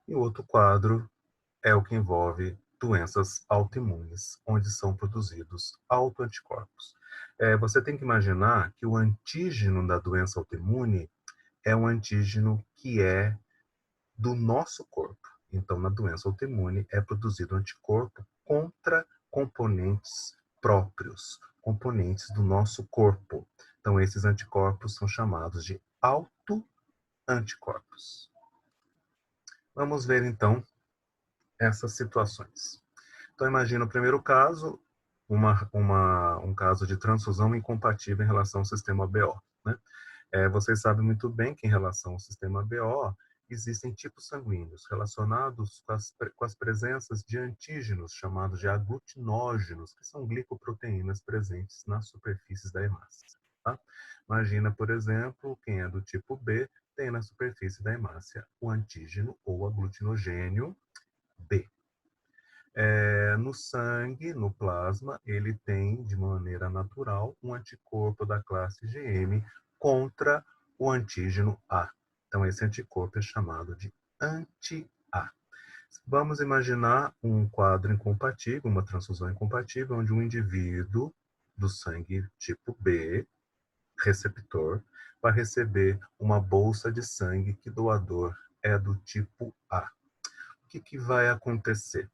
E o outro quadro é o que envolve doenças autoimunes, onde são produzidos autoanticorpos. Você tem que imaginar que o antígeno da doença autoimune é um antígeno que é do nosso corpo. Então, na doença autoimune, é produzido anticorpo contra componentes próprios, componentes do nosso corpo. Então, esses anticorpos são chamados de autoanticorpos. Vamos ver, então, essas situações. Então, imagina o primeiro caso, um caso de transfusão incompatível em relação ao sistema BO. Né? Vocês sabem muito bem que em relação ao sistema BO, existem tipos sanguíneos relacionados com as presenças de antígenos, chamados de aglutinógenos, que são glicoproteínas presentes nas superfícies da hemácia. Tá? Imagina, por exemplo, quem é do tipo B tem na superfície da hemácia o antígeno ou aglutinogênio B. No sangue, no plasma, ele tem, de maneira natural, um anticorpo da classe IgM contra o antígeno A. Então, esse anticorpo é chamado de anti-A. Vamos imaginar um quadro incompatível, uma transfusão incompatível, onde um indivíduo do sangue tipo B, receptor, vai receber uma bolsa de sangue que doador é do tipo A. O que vai acontecer?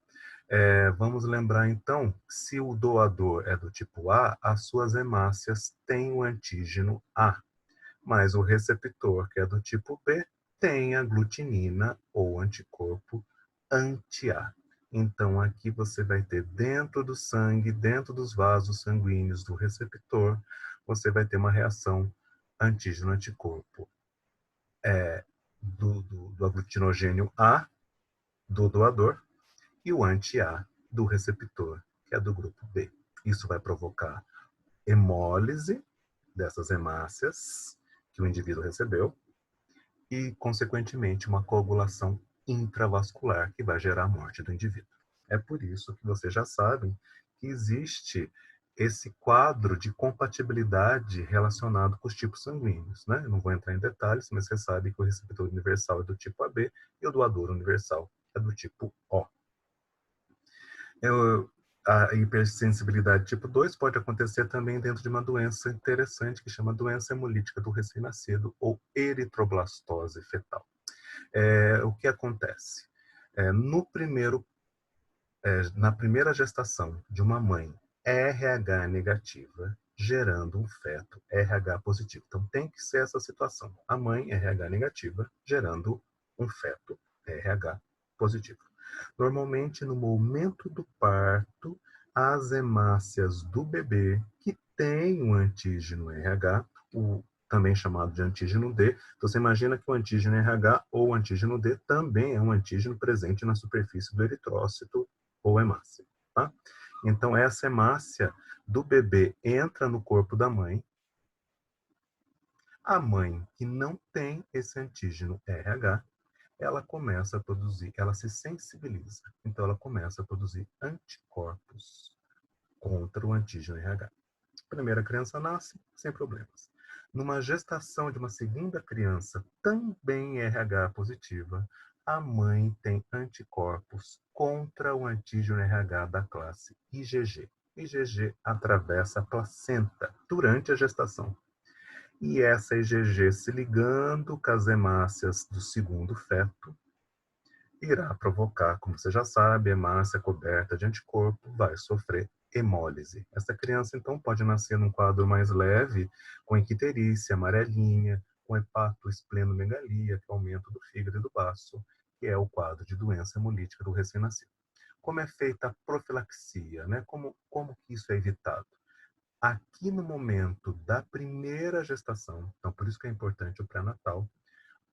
Vamos lembrar, então, se o doador é do tipo A, as suas hemácias têm o antígeno A, mas o receptor, que é do tipo B, tem a glutinina ou anticorpo anti-A. Então, aqui você vai ter dentro do sangue, dentro dos vasos sanguíneos do receptor, você vai ter uma reação antígeno-anticorpo do aglutinogênio A, do doador, e o anti-A do receptor, que é do grupo B. Isso vai provocar hemólise dessas hemácias que o indivíduo recebeu e, consequentemente, uma coagulação intravascular que vai gerar a morte do indivíduo. É por isso que vocês já sabem que existe esse quadro de compatibilidade relacionado com os tipos sanguíneos. Né? Eu não vou entrar em detalhes, mas você sabe que o receptor universal é do tipo AB e o doador universal é do tipo O. A hipersensibilidade tipo 2 pode acontecer também dentro de uma doença interessante que chama doença hemolítica do recém-nascido ou eritroblastose fetal. O que acontece? No primeiro, na primeira gestação de uma mãe RH negativa, gerando um feto RH positivo. Então tem que ser essa situação. A mãe RH negativa, gerando um feto RH positivo. Normalmente, no momento do parto, as hemácias do bebê, que tem o antígeno RH, também chamado de antígeno D, então você imagina que o antígeno RH ou o antígeno D também é um antígeno presente na superfície do eritrócito ou hemácia. Tá? Então, essa hemácia do bebê entra no corpo da mãe. A mãe que não tem esse antígeno RH, ela começa a produzir, ela se sensibiliza. Então, ela começa a produzir anticorpos contra o antígeno RH. A primeira criança nasce sem problemas. Numa gestação de uma segunda criança, também RH positiva, a mãe tem anticorpos contra o antígeno RH da classe IgG. IgG atravessa a placenta durante a gestação. E essa IgG se ligando com as hemácias do segundo feto, irá provocar, como você já sabe, hemácia coberta de anticorpo, vai sofrer hemólise. Essa criança, então, pode nascer num quadro mais leve, com icterícia amarelinha, com hepatoesplenomegalia, que é o aumento do fígado e do baço, que é o quadro de doença hemolítica do recém-nascido. Como é feita a profilaxia? Né? Como que isso é evitado? Aqui no momento da primeira gestação, então por isso que é importante o pré-natal,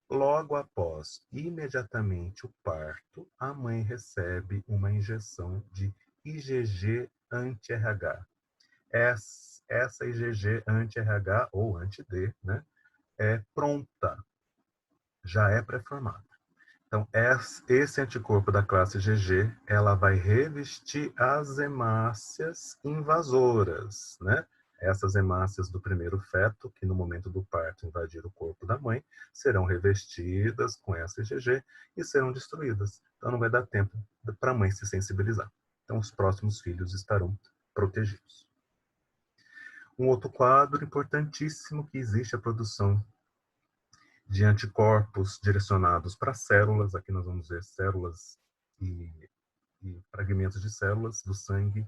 logo após, imediatamente o parto, a mãe recebe uma injeção de IgG anti-RH. Essa IgG anti-RH ou anti-D, né, é pronta, já é pré-formada. Então, esse anticorpo da classe IgG, ela vai revestir as hemácias invasoras, né? Essas hemácias do primeiro feto, que no momento do parto invadiram o corpo da mãe, serão revestidas com essa IgG e serão destruídas. Então não vai dar tempo para a mãe se sensibilizar. Então os próximos filhos estarão protegidos. Um outro quadro importantíssimo que existe é a produção de anticorpos direcionados para células. Aqui nós vamos ver células e fragmentos de células do sangue,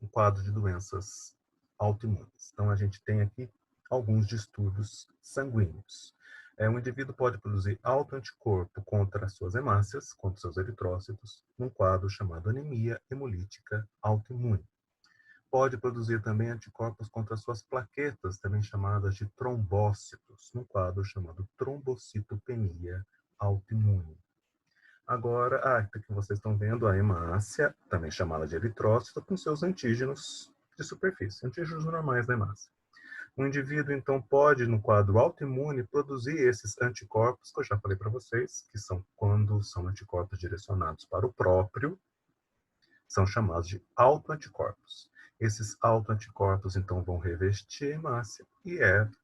um quadro de doenças autoimunes. Então, a gente tem aqui alguns distúrbios sanguíneos. Um indivíduo pode produzir autoanticorpo contra as suas hemácias, contra os seus eritrócitos, num quadro chamado anemia hemolítica autoimune. Pode produzir também anticorpos contra as suas plaquetas, também chamadas de trombócitos, num quadro chamado trombocitopenia autoimune. Agora, aqui que vocês estão vendo a hemácia, também chamada de eritrócito, com seus antígenos de superfície, antígenos normais da hemácia. O indivíduo, então, pode, no quadro autoimune, produzir esses anticorpos, que eu já falei para vocês, que são quando são anticorpos direcionados para o próprio, são chamados de autoanticorpos. Esses autoanticorpos, então, vão revestir a hemácia e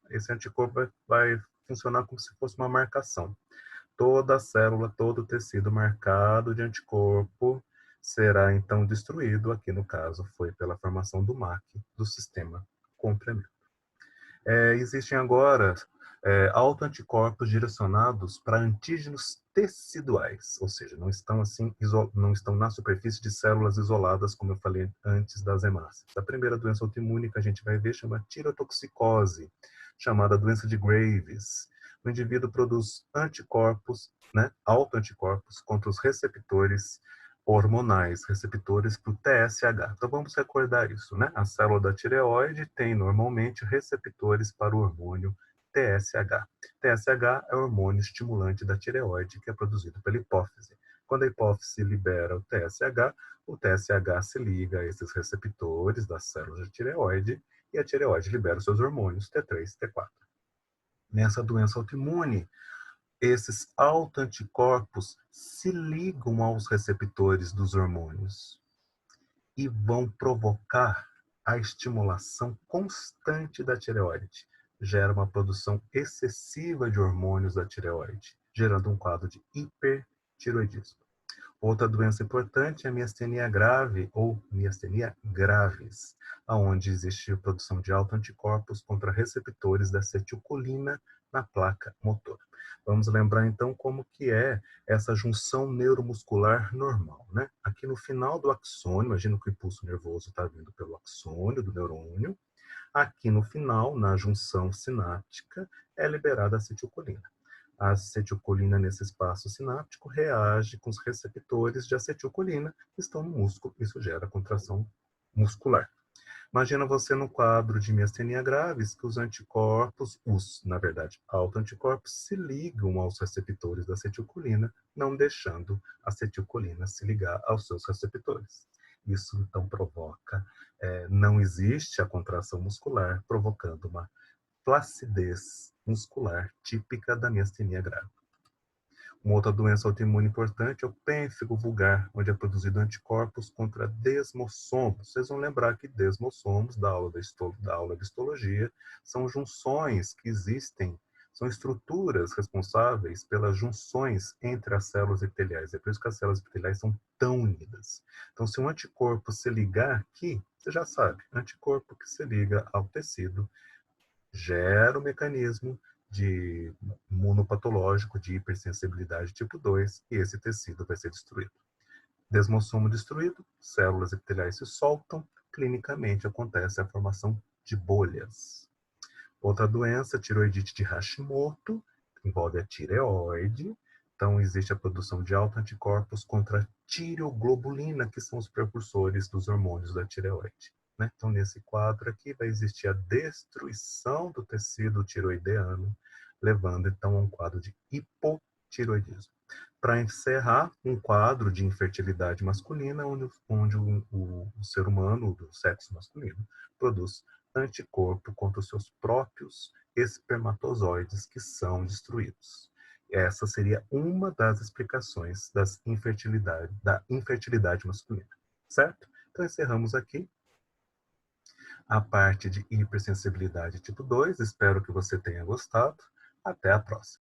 esse anticorpo vai funcionar como se fosse uma marcação. Toda a célula, todo o tecido marcado de anticorpo será, então, destruído. Aqui, no caso, foi pela formação do MAC, do sistema complemento. Existem agora autoanticorpos direcionados para antígenos teciduais, ou seja, não estão na superfície de células isoladas, como eu falei antes das hemácias. A primeira doença autoimune que a gente vai ver chama tirotoxicose, chamada doença de Graves. O indivíduo produz anticorpos, autoanticorpos contra os receptores hormonais, receptores para o TSH. Então vamos recordar isso, né? A célula da tireoide tem normalmente receptores para o hormônio TSH. TSH é o hormônio estimulante da tireoide que é produzido pela hipófise. Quando a hipófise libera o TSH se liga a esses receptores das células da tireoide e a tireoide libera os seus hormônios T3 e T4. Nessa doença autoimune, esses autoanticorpos se ligam aos receptores dos hormônios e vão provocar a estimulação constante da tireoide. Gera uma produção excessiva de hormônios da tireoide, gerando um quadro de hipertireoidismo. Outra doença importante é a miastenia grave ou miastenia graves, onde existe a produção de autoanticorpos contra receptores da acetilcolina na placa motora. Vamos lembrar então como que é essa junção neuromuscular normal, né? Aqui no final do axônio, imagina que o impulso nervoso está vindo pelo axônio do neurônio. Aqui no final, na junção sináptica, é liberada a acetilcolina. A acetilcolina nesse espaço sináptico reage com os receptores de acetilcolina que estão no músculo. Isso gera contração muscular. Imagina você no quadro de miastenia graves que os anticorpos, na verdade, autoanticorpos, se ligam aos receptores da acetilcolina, não deixando a acetilcolina se ligar aos seus receptores. Isso, então, provoca, não existe a contração muscular, provocando uma flacidez muscular típica da miastenia grave. Uma outra doença autoimune importante é o pênfigo vulgar, onde é produzido anticorpos contra desmossomos. Vocês vão lembrar que desmossomos, da aula de histologia, são junções que existem, são estruturas responsáveis pelas junções entre as células epiteliais. É por isso que as células epiteliais são tão unidas. Então, se um anticorpo se ligar aqui, você já sabe, anticorpo que se liga ao tecido gera o mecanismo de imunopatológico de hipersensibilidade tipo 2 e esse tecido vai ser destruído. Desmossomo destruído, células epiteliais se soltam, clinicamente acontece a formação de bolhas. Outra doença, tireoidite de Hashimoto, envolve a tireoide, então existe a produção de autoanticorpos contra a tireoglobulina, que são os precursores dos hormônios da tireoide. Então, nesse quadro aqui, vai existir a destruição do tecido tiroideano, levando, então, a um quadro de hipotiroidismo. Para encerrar, um quadro de infertilidade masculina, onde o ser humano, do sexo masculino, produz anticorpo contra os seus próprios espermatozoides que são destruídos. Essa seria uma das explicações da infertilidade masculina, certo? Então, encerramos aqui. a parte de hipersensibilidade tipo 2. Espero que você tenha gostado. Até a próxima.